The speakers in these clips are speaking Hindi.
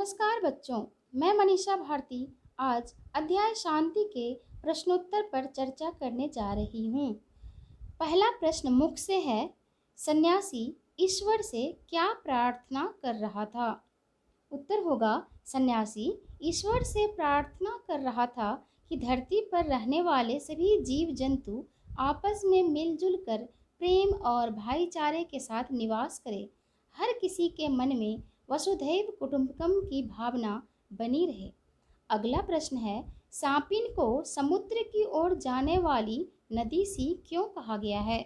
नमस्कार बच्चों, मैं मनीषा भारती आज अध्याय शांति के प्रश्नोत्तर पर चर्चा करने जा रही हूँ। पहला प्रश्न मुख से है, सन्यासी ईश्वर से क्या प्रार्थना कर रहा था? उत्तर होगा, सन्यासी ईश्वर से प्रार्थना कर रहा था कि धरती पर रहने वाले सभी जीव जंतु आपस में मिलजुल कर प्रेम और भाईचारे के साथ निवास करें। हर किसी के मन में वसुधैव कुटुंबकम की भावना बनी रहे। अगला प्रश्न है, सांपिन को समुद्र की ओर जाने वाली नदी सी क्यों कहा गया है?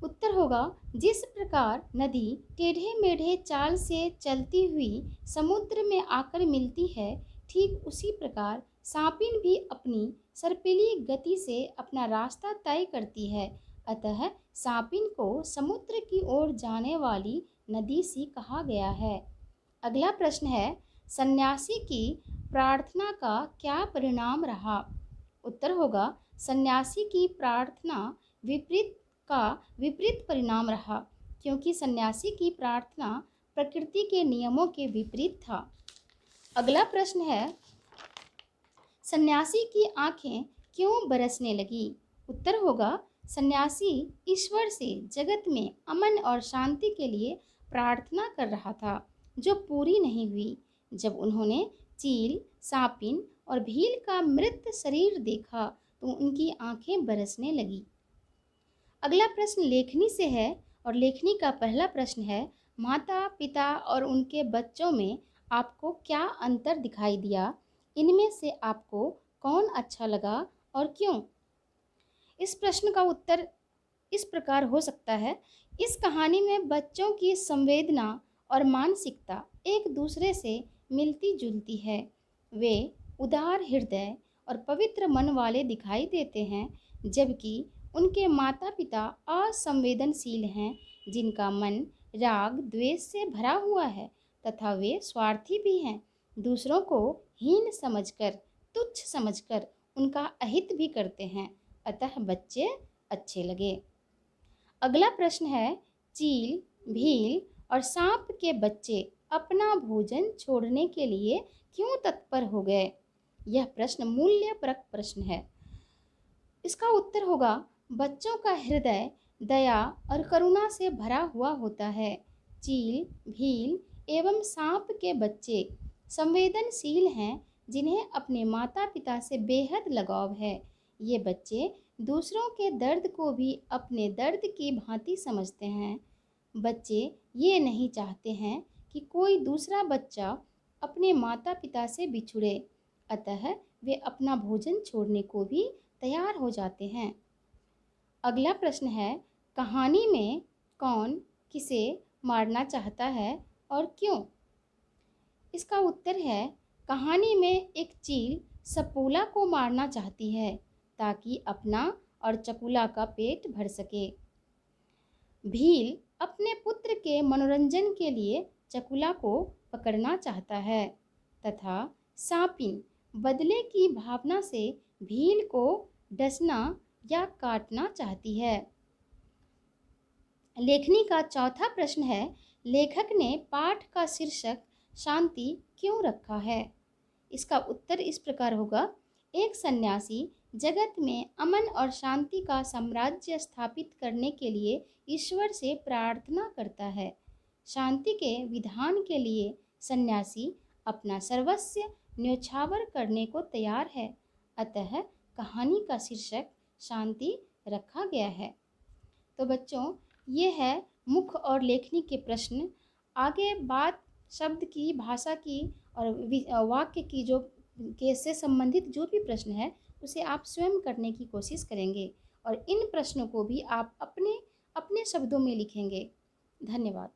उत्तर होगा, जिस प्रकार नदी टेढ़े मेढ़े चाल से चलती हुई समुद्र में आकर मिलती है, ठीक उसी प्रकार सांपिन भी अपनी सर्पिली गति से अपना रास्ता तय करती है। अतः सांपिन को समुद्र की ओर जाने वाली नदी सी कहा गया है। अगला प्रश्न है, सन्यासी की प्रार्थना का क्या परिणाम रहा? उत्तर होगा, सन्यासी की प्रार्थना विपरीत परिणाम रहा, क्योंकि सन्यासी की प्रार्थना प्रकृति के नियमों के विपरीत था। अगला प्रश्न है, सन्यासी की आंखें क्यों बरसने लगी? उत्तर होगा, सन्यासी ईश्वर से जगत में अमन और शांति के लिए प्रार्थना कर रहा था, जो पूरी नहीं हुई। जब उन्होंने चील, सांपिन और भील का मृत शरीर देखा तो उनकी आंखें बरसने लगी। अगला प्रश्न लेखनी से है और लेखनी का पहला प्रश्न है, माता पिता और उनके बच्चों में आपको क्या अंतर दिखाई दिया? इनमें से आपको कौन अच्छा लगा और क्यों? इस प्रश्न का उत्तर इस प्रकार हो सकता है, इस कहानी में बच्चों की संवेदना और मानसिकता एक दूसरे से मिलती जुलती है। वे उदार हृदय और पवित्र मन वाले दिखाई देते हैं, जबकि उनके माता पिता असंवेदनशील हैं, जिनका मन राग द्वेष से भरा हुआ है तथा वे स्वार्थी भी हैं। दूसरों को हीन समझकर, तुच्छ समझकर उनका अहित भी करते हैं। अतः बच्चे अच्छे लगे। अगला प्रश्न है, चील, भील और सांप के बच्चे अपना भोजन छोड़ने के लिए क्यों तत्पर हो गए? यह प्रश्न मूल्यपरक प्रश्न है। इसका उत्तर होगा, बच्चों का हृदय दया और करुणा से भरा हुआ होता है। चील, भील एवं सांप के बच्चे संवेदनशील हैं, जिन्हें अपने माता पिता से बेहद लगाव है। ये बच्चे दूसरों के दर्द को भी अपने दर्द की भांति समझते हैं। बच्चे ये नहीं चाहते हैं कि कोई दूसरा बच्चा अपने माता पिता से बिछुड़े, अतः वे अपना भोजन छोड़ने को भी तैयार हो जाते हैं। अगला प्रश्न है, कहानी में कौन किसे मारना चाहता है और क्यों? इसका उत्तर है, कहानी में एक चील सपोला को मारना चाहती है ताकि अपना और चकुला का पेट भर सके। भील अपने पुत्र के मनोरंजन के लिए चकुला को पकड़ना चाहता है तथा सांपिन बदले की भावना से भील को डसना या काटना चाहती है। लेखनी का चौथा प्रश्न है, लेखक ने पाठ का शीर्षक शांति क्यों रखा है? इसका उत्तर इस प्रकार होगा, एक सन्यासी जगत में अमन और शांति का साम्राज्य स्थापित करने के लिए ईश्वर से प्रार्थना करता है। शांति के विधान के लिए सन्यासी अपना सर्वस्व न्योछावर करने को तैयार है। अतः कहानी का शीर्षक शांति रखा गया है। तो बच्चों, ये है मुख और लेखनी के प्रश्न। आगे बात शब्द की, भाषा की और वाक्य की से संबंधित जो भी प्रश्न है उसे आप स्वयं करने की कोशिश करेंगे और इन प्रश्नों को भी आप अपने अपने शब्दों में लिखेंगे। धन्यवाद।